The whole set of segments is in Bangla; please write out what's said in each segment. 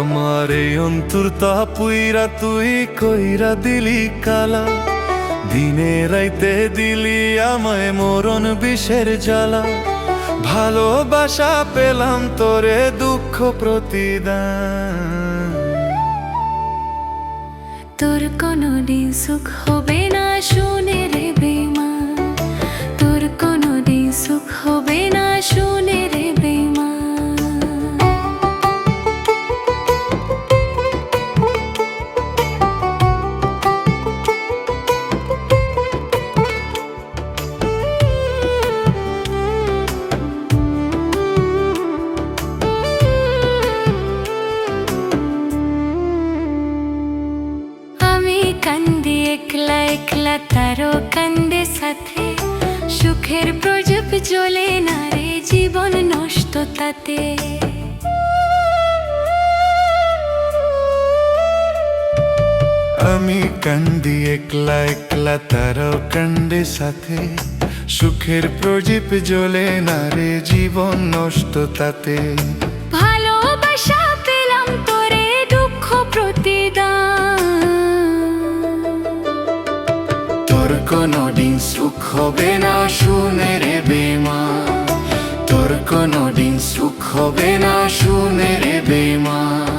আমার এই অন্তরটা পুইরা তুই কইরা দিলি কালা, দিনে রাইতে দিলি আমায় মরণ বিষের জ্বালা। ভালোবাসা পেলাম তোরে দুঃখ প্রতিদান। তোর কোনদিন সুখ হবে না শুনে রে বেঈমান, তোর কোনদিন সুখ হবে না শুনে রে বেঈমান। কান্দি একলা একলা তারও কান্দে সাথে, সুখের প্রদীপ জ্বলে না রে জীবন নষ্ট তাতে। আমি কান্দি একলা একলা তারও কান্দে সাথে, সুখের প্রদীপ জ্বলে না রে জীবন নষ্ট তাতে। ভালোবাসা পেলাম তোরে দুঃখ প্রতিদান। তোর কোনদিন সুখ হবে না শুনে রে বেঈমান, তোর কোনদিন সুখ হবে না শুনে রে বেঈমান।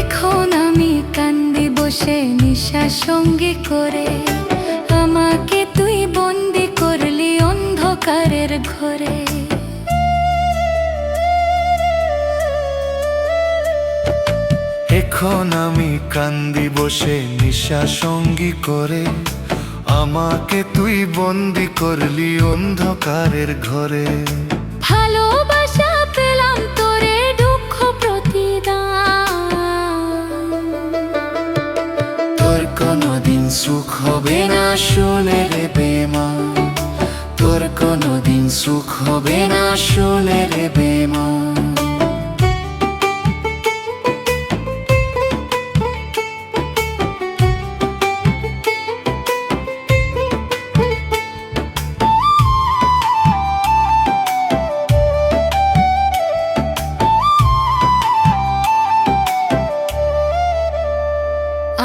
এখন আমি কান্দি বসে নিশা সঙ্গী করে, আমাকে তুই বন্দি করলি অন্ধকারের ঘরে। এখন আমি কান্দি বসে নিশা সঙ্গী করে, আমাকে তুই বন্দি করলি অন্ধকারের ঘরে। ভালোবাসা পেলাম তোরে দুঃখ প্রতিদান। তোর কোনদিন সুখ হবে না শুনে রে বেঈমান, তোর কোনদিন সুখ হবে না শুনে রে বেঈমান।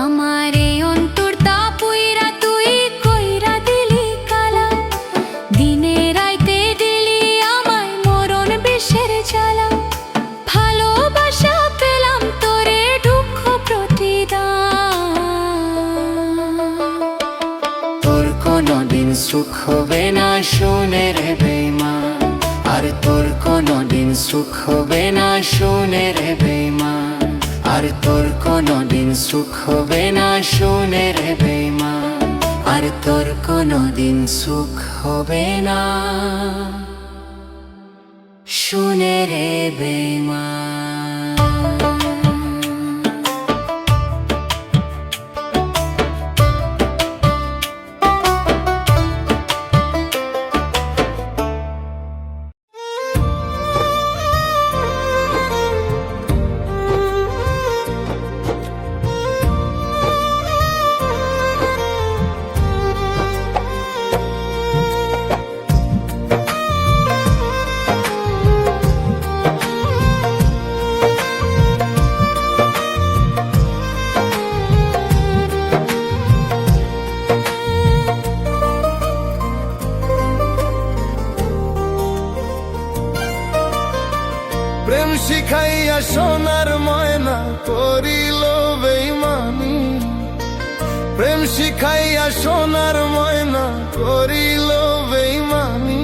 আমার এই অন্তরটা পুইরা তুই কইরা দিলি কালা, দিনে রাইতে দিলি আমায় মরণ বিষের জ্বালা। ভালোবাসা পেলাম তোরে দুঃখ প্রতিদান। তোর কোনদিন সুখ হবে না শুনে রে বেঈমান, আর তোর কোনদিন সুখ হবে না শুনে রে বেঈমান, আর তোর কোনদিন সুখ হবে না শুনে রে বেঈমান, আর তোর কোনদিন সুখ হবে না শুনে রে বেঈমান। প্রেম শিখাইয়া সোনার ময়না করিল বেঈমানি, প্রেম শিখাইয়া সোনার ময়না করিল বেঈমানি।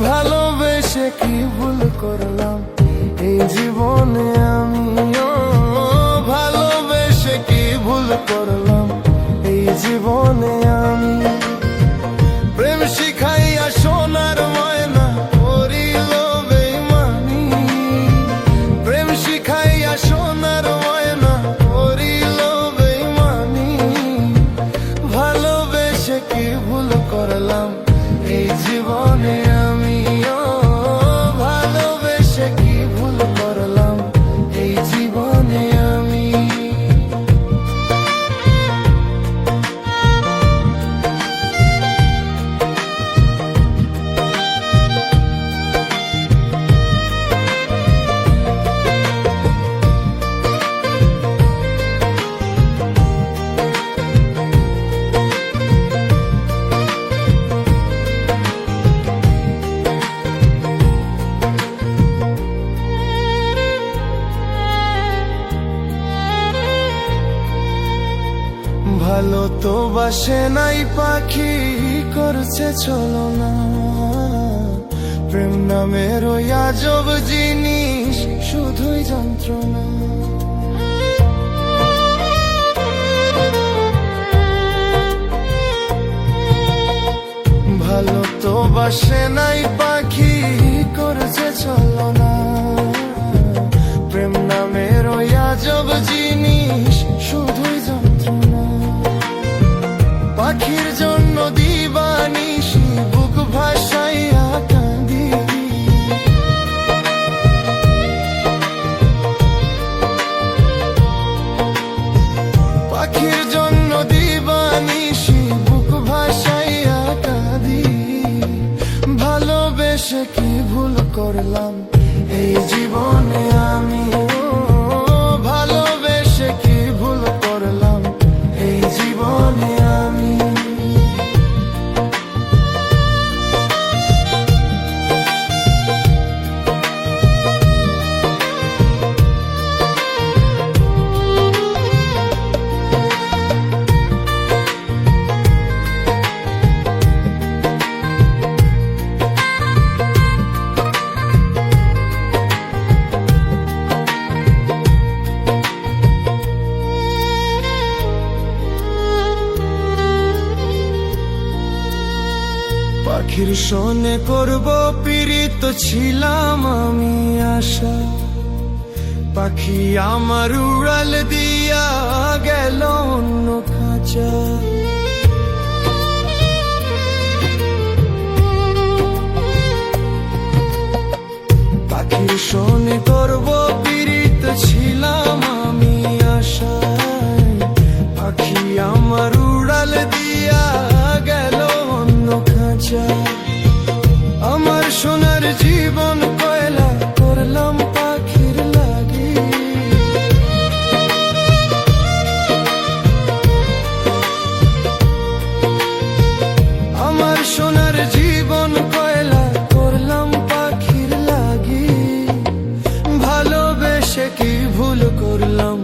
ভালোবেসে কি ভুল করলাম এই জীবনে আমি, ভালোবেসে কি ভুল করলাম এই জীবনে আমি। প্রেম শিখাইয়া সোনার ময়না করিল বেঈমানি, প্রেম শিখাইয়া সোনার ময়না করিল বেঈমানি। ভালোবেসে কি ভুল করলাম এই জীবনে আমি। বাসে নাই পাখি করছে চলো না, প্রেম নামের ওই আজব জিনিস শুধুই যন্ত্রণা। ভালো তো বাসে নাই পাখি করছে চলো না, প্রেম নামের ওই আজব জিনিস শুধুই যন্ত্রণা। পাখির জন্য দিবানিশি বুক ভাসাইয়া কাঁদি, পাখির জন্য দিবানিশি বুক ভাসাইয়া কাঁদি। ভালোবেসে কি ভুল করলাম এই জীবনে আমি, ভালোবেসে কি ভুল করলাম এই জীবনে আমি। পাখির শোনে করব পীড়িত ছিলাম আমি আশা, পাখি আমার উড়াল দিয়া গেল অন্য খাঁচা। পাখির শোনে করব পীড়িত ছিলাম আমি আশা, পাখি আমার উড়াল দিয়া গেল অন্য খাঁচা। আমার সোনার জীবন কয়লা করলাম পাখির লাগি, আমার সোনার জীবন কয়লা করলাম পাখির লাগি। ভালোবেসে কি ভুল করলাম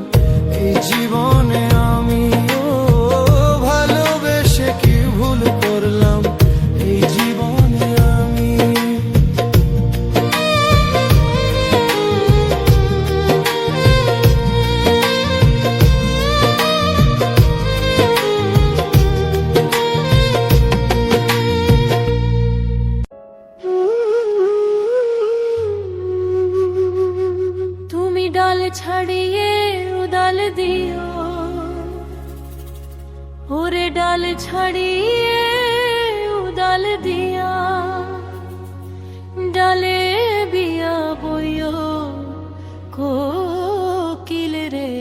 এই জীবনে আমি, ভালোবেসে কি ভুল করলাম এই জীবনে আমি। তুমি ডাল ছাড়িয়ে উদাল দিও, ওরে ডাল ছাড়িয়ে উদাল দিয়া, ডালে বিয়া বইও কোকিল রে।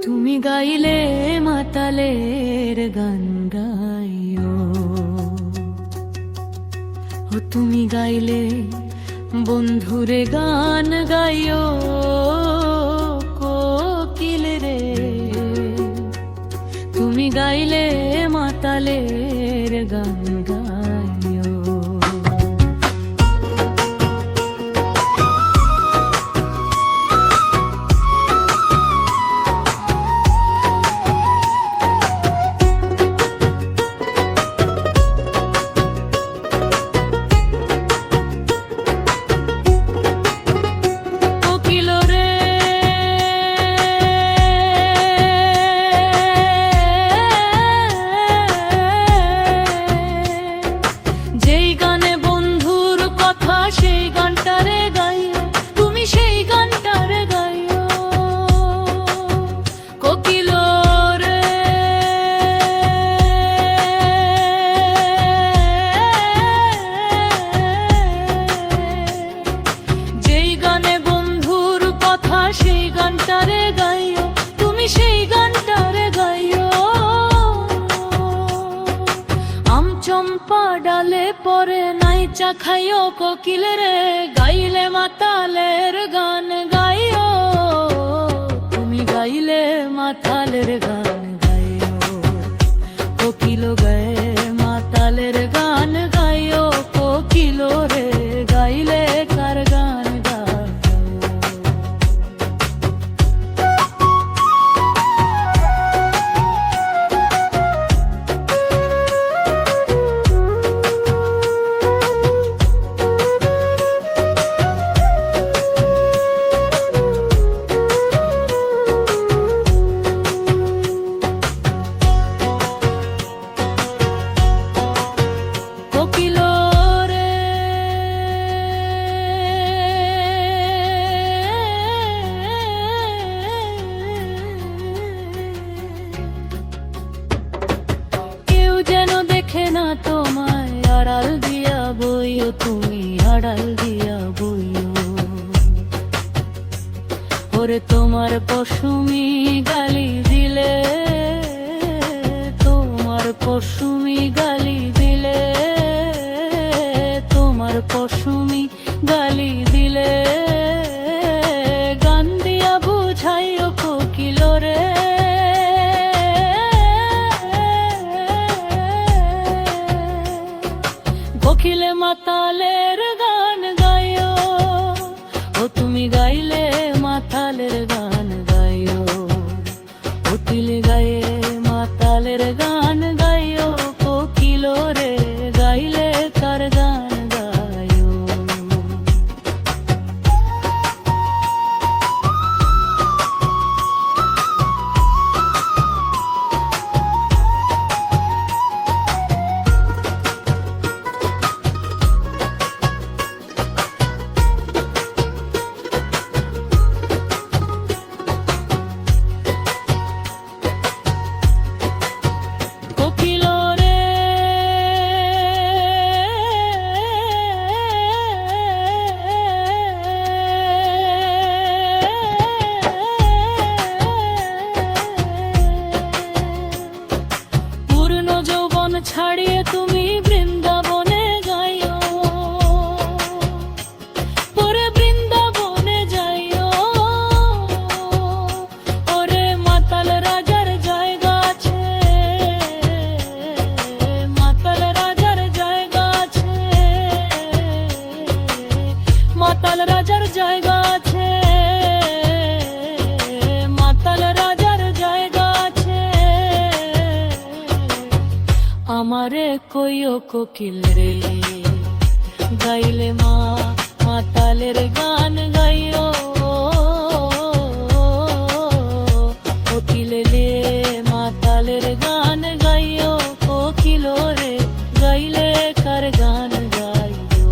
তুমি গাইলে মাতালের গান গাইও, ও তুমি গাইলে বন্ধুরে গান গাইও কোকিল রে। তুমি গাইলে মাতালের গান গাইও। পরে নাইচা খাইও কোকিল রে, গাইলে মাতালের গান গাইও। তুমি গাইলে মাতালের গান গাইও, কোকিল গায়ে মাতালের গান গাইও। কোকিল রে গাইলে কার গান গাইও। তোমায় আড়াল দিয়া বইও, তুমি আড়াল দিয়া বইও। ওরে তোমার পশুমি গালি দিলে, তোমার পশুমি গালি দিলে, তোমার পশুমি গালি দিলে, গান দিয়া বুঝাইও কোকিল রে। কোকিলে মাতালের গান গাইও, ও তুমি গাইলে মাতালের গান গাইও, ও তিলে গায়ে মাতালের গান গাইও, কোকিল রে গাইলে কার গান গাইও। কোকিল রে পূর্ণ যৌবন ছাড়িয়ে তুমি বৃন্দাবনে যাইও, পরে বৃন্দাবনে যাইও। ওরে মাতাল রাজার জায়গা আছে, মাতাল রাজার জায়গা আছে, মাতাল রাজার জায়গা আছে, মাতাল রাজার জায়গা আছে। আমারে কইও কোকিল রে, গাইলে মাতালের গান গাইও, কোকিলে লে মাতালের গান গাইও, কোকিল রে গাইলে কার গান গাইও।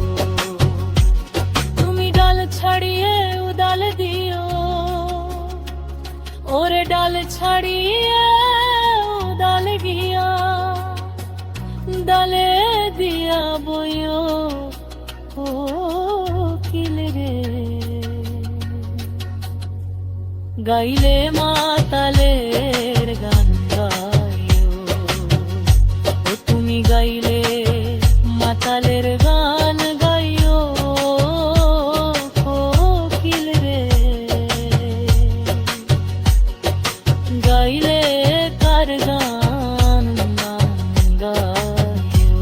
তুমি ডাল ছাড়িয়ে উদাল দিও, ওরে ডাল ছাড়িয়ে উদাল গিয়া, ডালে দিয়া বইও কোকিল রে। গাইলে মাতালের গান গাইও, ও তুমি গাইলে মাতালের গান গাইও, কোকিল রে গাইলে কার গান গাইও।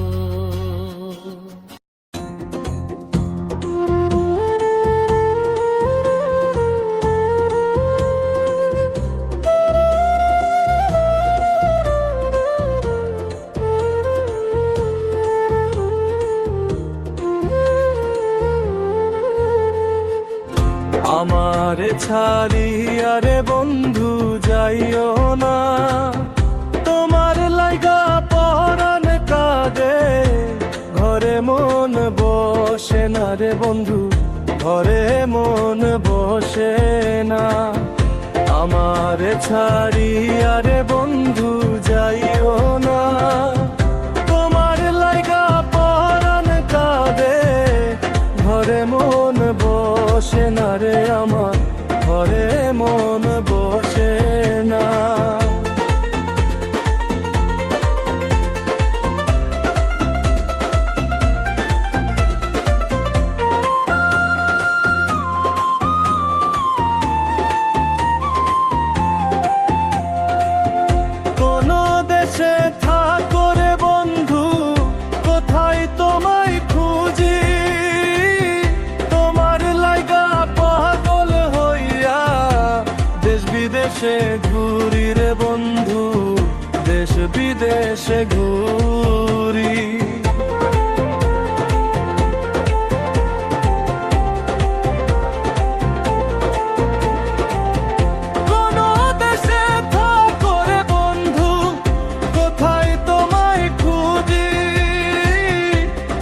আমারে ছাড়িয়া রে বন্ধু যাইও না, তোমার লাইগা পরাণ কাঁদে, ঘরে মন বসে না রে বন্ধু, ঘরে মন বসে না। আমারে ছাড়িয়া রে বন্ধু যাইও না, তোমার লাইগা পরাণ কাঁদে, ঘরে মন বসে না রে আমার, ঘরে মন বসে না। কোন দেশে থাকো রে বন্ধু, কোথায় তোমায় খুঁজি, তোমার লাইগা পাগল হইয়া দেশ বিদেশে ঘুরি রে বন্ধু, দেশ বিদেশে ঘুরি। কোন দেশে থাকো রে বন্ধু, কোথায় তোমায় খুঁজি,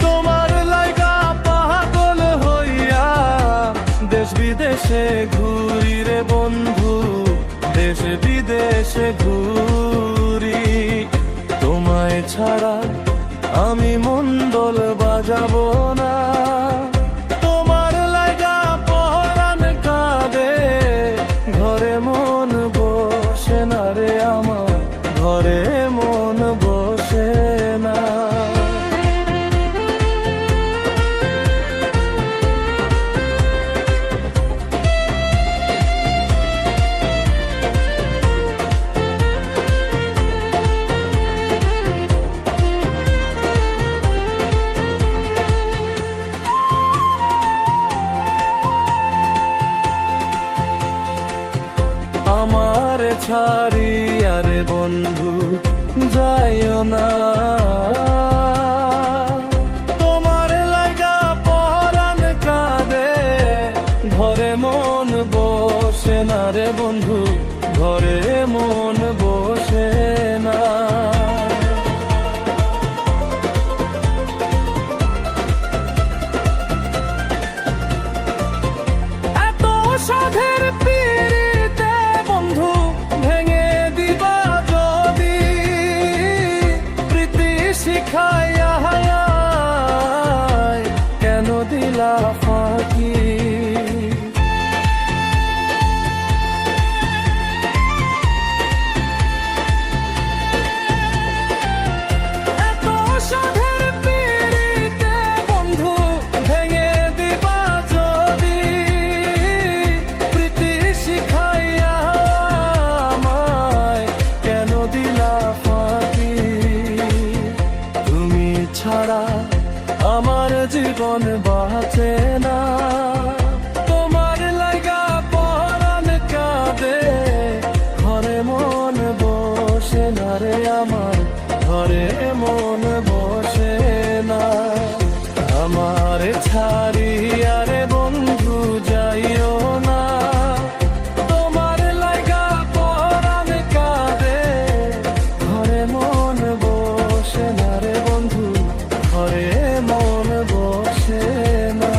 তোমার লাইগা পাগল হইয়া দেশ বিদেশে ঘুরি রে বন্ধু, দেশ বিদেশে ঘুরি। তোমায় ছাড়া আমি আমার ঘরে মন বসে না। আমার ছাড়িয়া রে বন্ধু যাইও না, তোমার লাগা পরাণ কাঁদে ঘরে মন বসে না রে বন্ধু, ঘরে মন বসে না। এত সাধের পীড়িতে বন্ধু ভেঙে দিবা যদি, প্রীতি শিখাইয়া কেন দিলা ফাঁকি। এত সাধের পীড়িতে বন্ধু ভেঙে দিবা যদি, প্রীতি শিখাইয়া আমায় কেন দিলা ফাঁকি। তুমি ছাড়া আমার জীবন বাঁচে না, তোমার লাগা পরাণ কাঁদে ঘরে মন বসে না রে আমার, ঘরে মন বসে না। আমার ছাড়িয়া রে বন্ধু যাইও না, তোমার লাগা পরাণ কাঁদে ঘরে মন বসে না রে বন্ধু, ঘরে মন বসে না।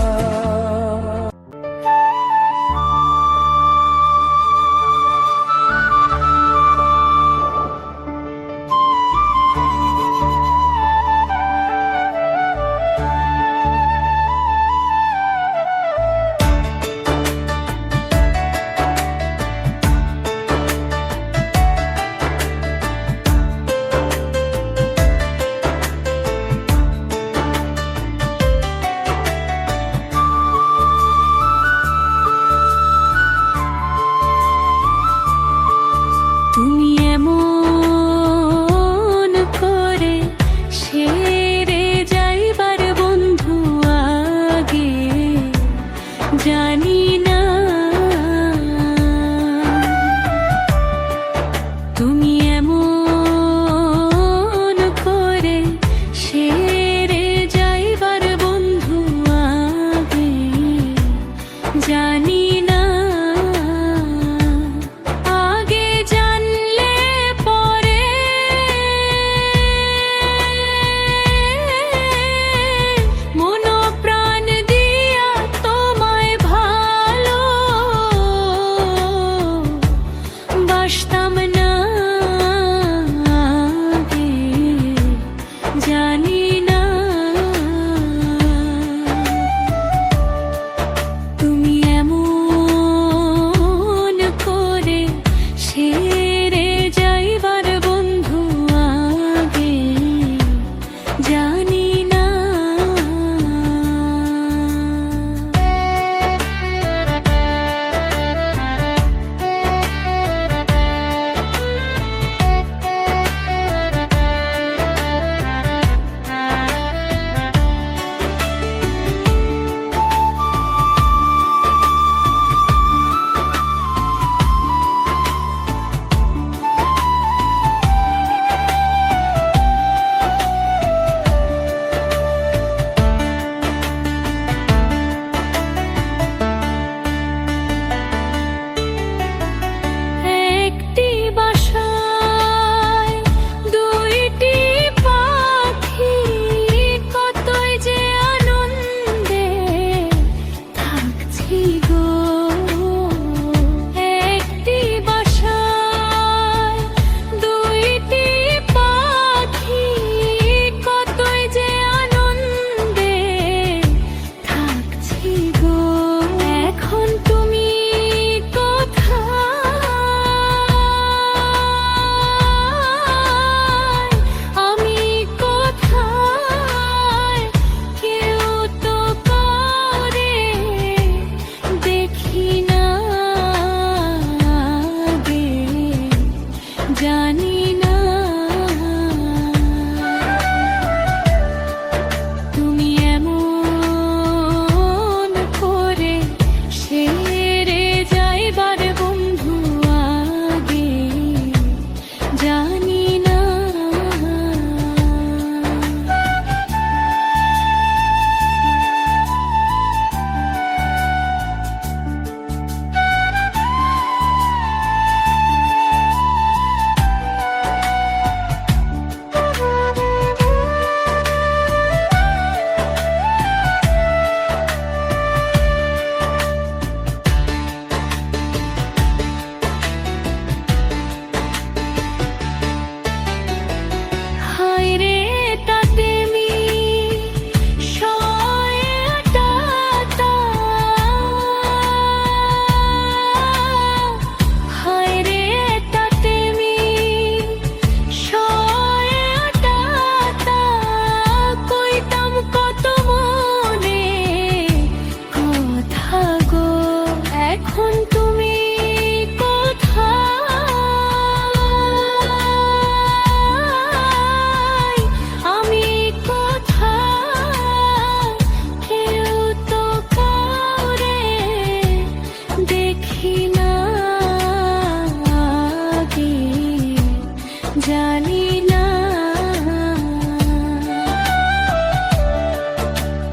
জানি না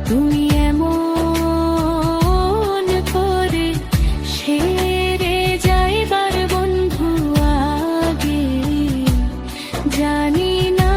তুমি এমন করে সেরে যাইবার বন্ধু আগে জানি না।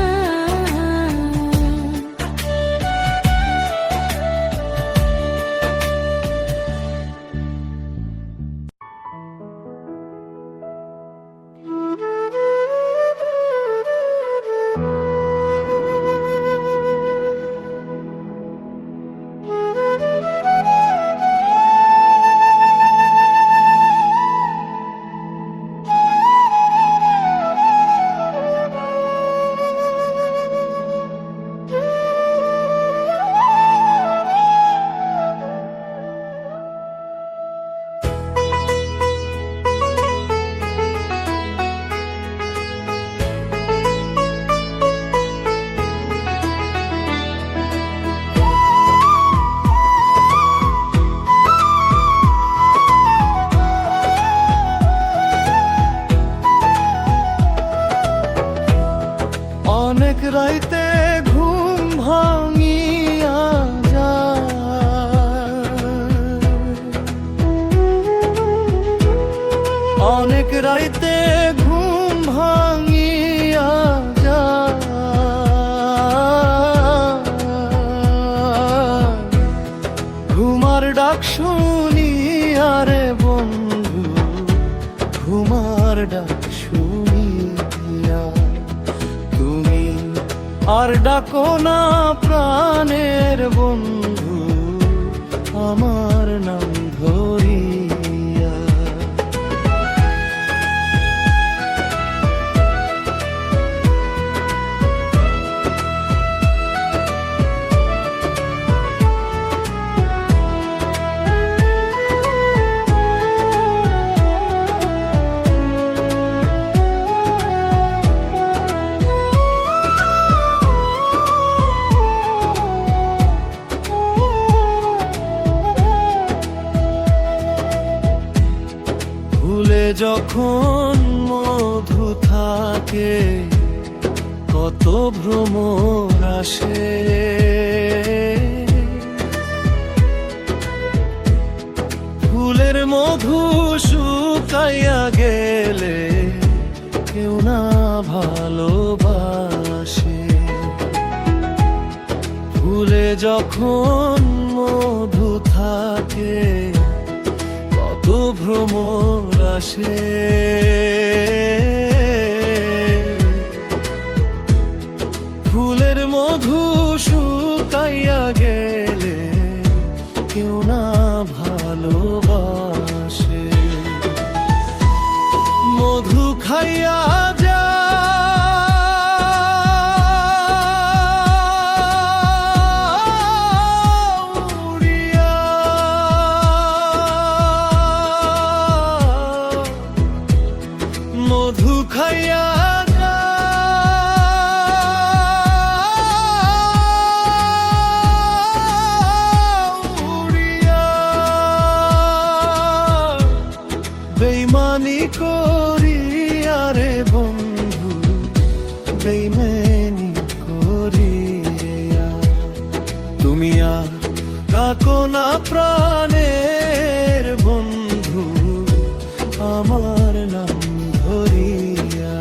অনেক রাইতে ঘুম ভাঙিয়া যায়, অনেক রাইতে ঘুম ভাঙিয়া যায়, ঘুমার ডাক শুনিয়া রে বন্ধু, ঘুমার ডাক শুনিয়া তুমি আর ডাকো না প্রাণের বন্ধু আমার নাম ধরিয়া। ফুলে যখন মধু থাকে কত ভ্রমর আসে, ফুলের মধু শুকাইয়া গেলে কেউ না ভালোবাসে, ফুলে যখন মধু থাকে কত ভ্রমর আসে, ফুলের মধু শুকাইয়া গেলে কেউ না ভালোবাসে, মধু খাইয়া মধু খাইয়া উড়িয়া, বেইমানি করিয়া রে বন্ধু, বেইমানি করিয়া তুমি আর ডাকো না প্রাণের বন্ধু আমার নাম ধরিয়া।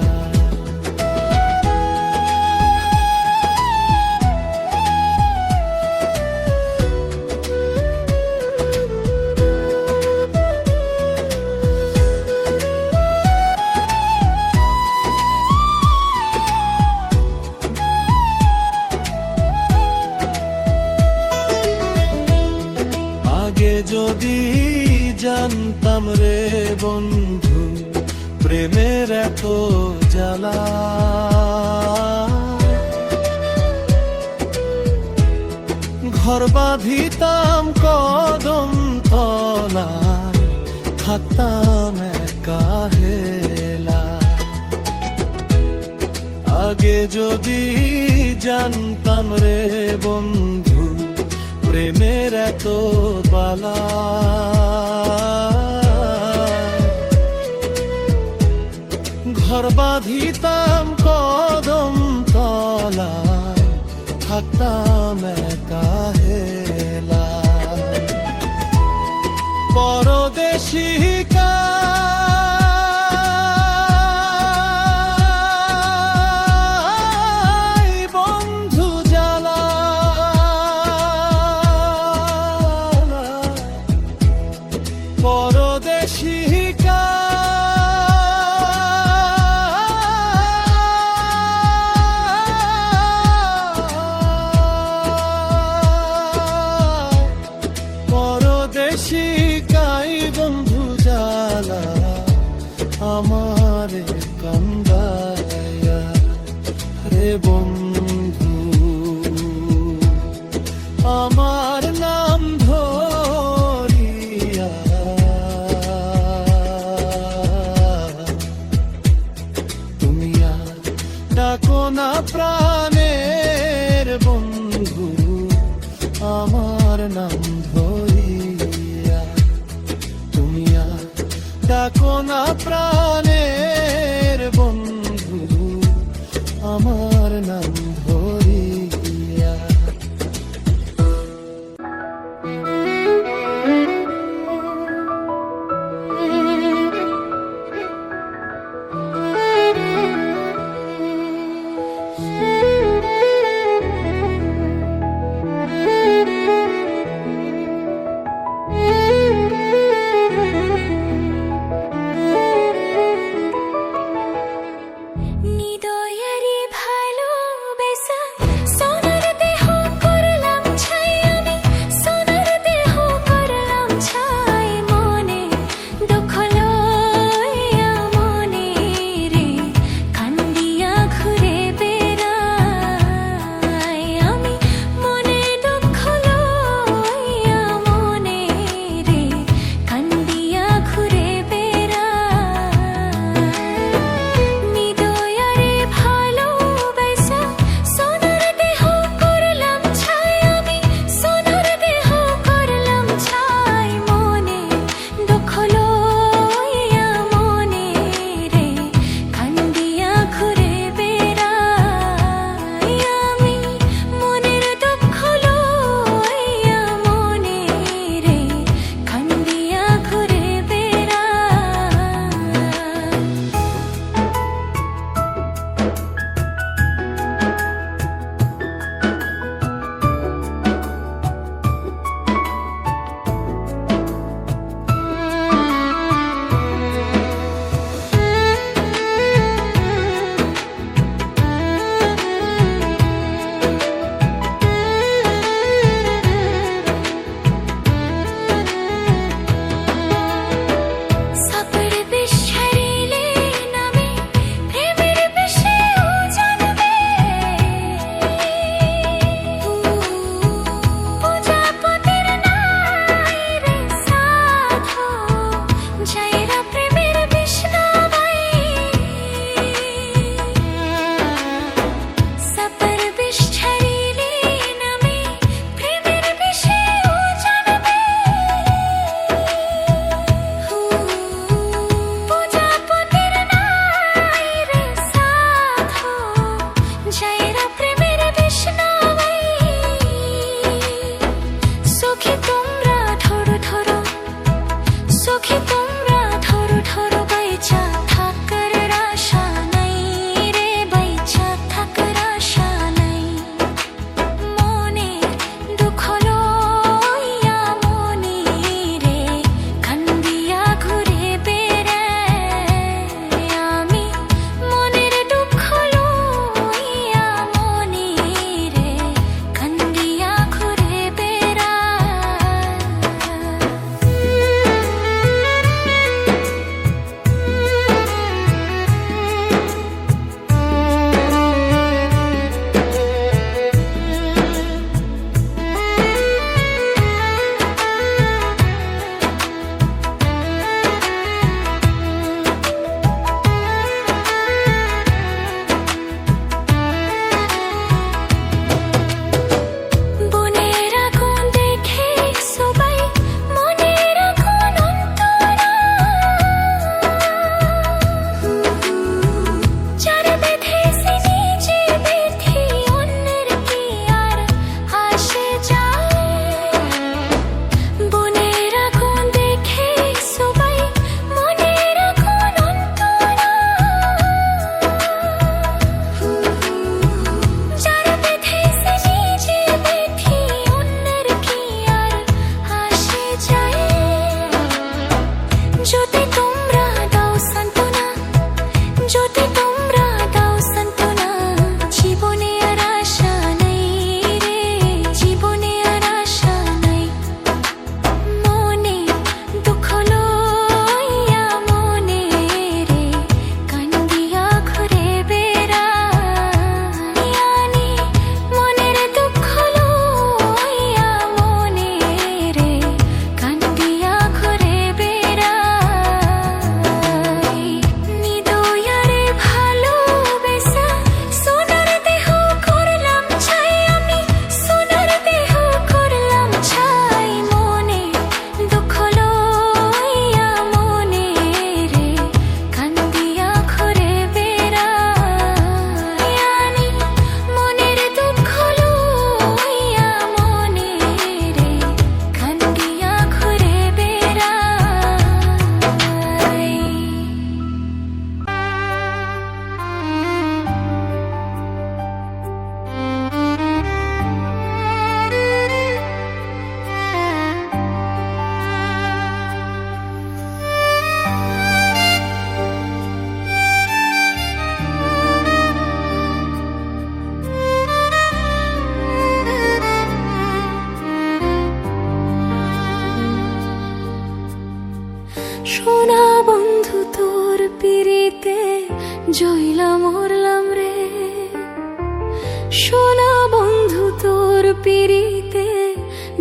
আগে যদি জানতাম রে বন্ধু প্রেমের এত জ্বালা, ঘর বাঁধিতাম কদম তলায়, থাকতাম একা হেলা। আগে যদি জানতাম রে বন্ধু প্রেমের এত বালা, ঘর বাঁধিতাম কদম তলায়, থাকতাম একা হেলা। পরদেশী বন্ধু জ্বালা, পরদেশী পরদেশিকাই বন্ধু জ্বালা, আমারে কান্দায়া রে বন্ধু, আমার নাম ধরিয়া। তুমি আর ডাকো না প্রাণের বন্ধু, আমার নাম ধরিয়া। তুমি আর ডাকো না প্রাণের বন্ধু, আমার নাম ধরিয়া। হৃদয়েরই ভালোবাসা সোনার দেহ করলাম ছাই, আমি সোনার দেহ করলাম ছাই। মনে দুঃখ লইয়া মনে রে কান্দিয়া ঘুরে বেড়াই, আমি মনে দুঃখ লইয়া মনে রে কান্দিয়া ঘুরে বেড়াই। হৃদয়েরই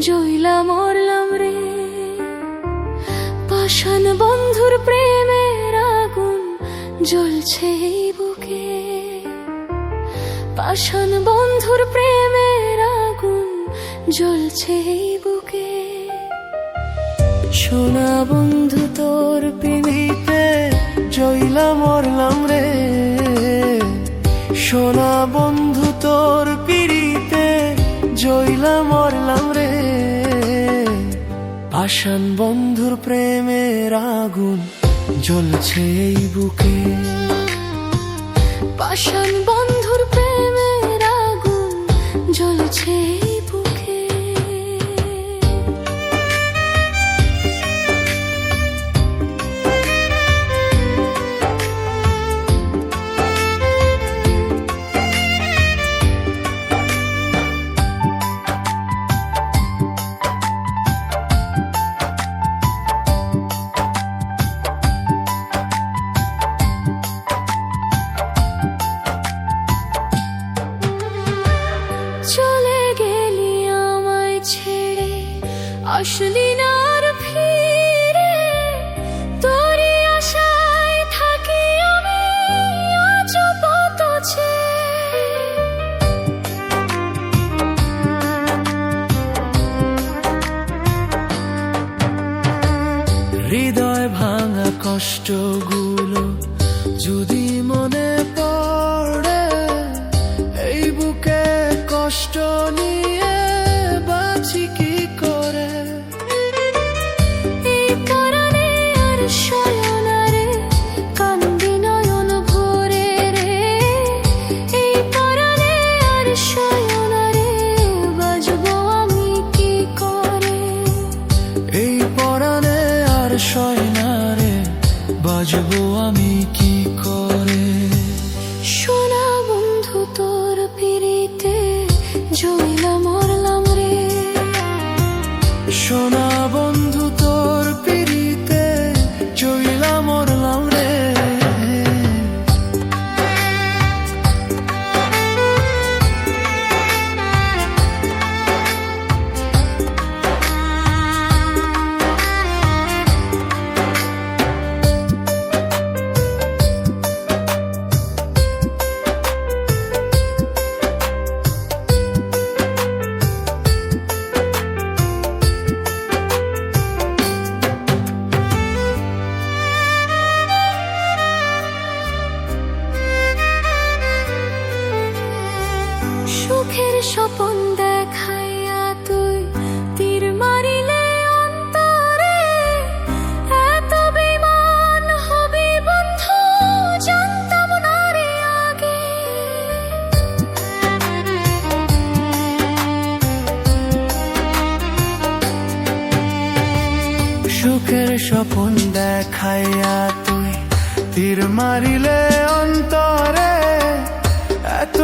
জইলা মরলাম রে। পাষাণ বন্ধুর প্রেমের আগুন জ্বলছে এই বুকে, পাষাণ বন্ধুর প্রেমের আগুন জ্বলছে এই বুকে। সোনা বন্ধু তোর পিড়িতে জইলা মরলাম রে। সোনা বন্ধু তোর পিড়িতে জইলা মরলাম রে। পাষাণ বন্ধুর প্রেমের আগুন জ্বলছে এই বুকে। পাষাণ বন্ধুর প্রেমের আগুন জ্বলছে এই বুকে। চলে গেলি আমায় ছেড়ে, আসলি না আর ফিরে। তোরই আশায় থাকি আমি আজও পথ চেয়ে। হৃদয় ভাঙা কষ্টগুলো যদি মনে পড়ে, এই বুকে কষ্ট নিয়ে বাঁচি কি করে। এই পরাণে আর শয়না রে, কান্দি নয়ন ভরে রে। এই পরাণে আর শয়না রে, বাজবো আমি কি করে। এই পরাণে আর শয়না রে, বাজবো আমি কি করে। সোনা বন্ধু তোর পিড়িতে জইলা মরলাম রে। সোনা বন্ধু তোর পিড়িতে জইলা মরলাম রে। সুখের স্বপন দেখাইয়া তুই তীর মারিলে অন্তরে। এত বেমান হবি বন্ধু, জানতাম না রে আগে। সুখের স্বপন দেখাইয়া তুই তীর মারিলে অন্তরে। এত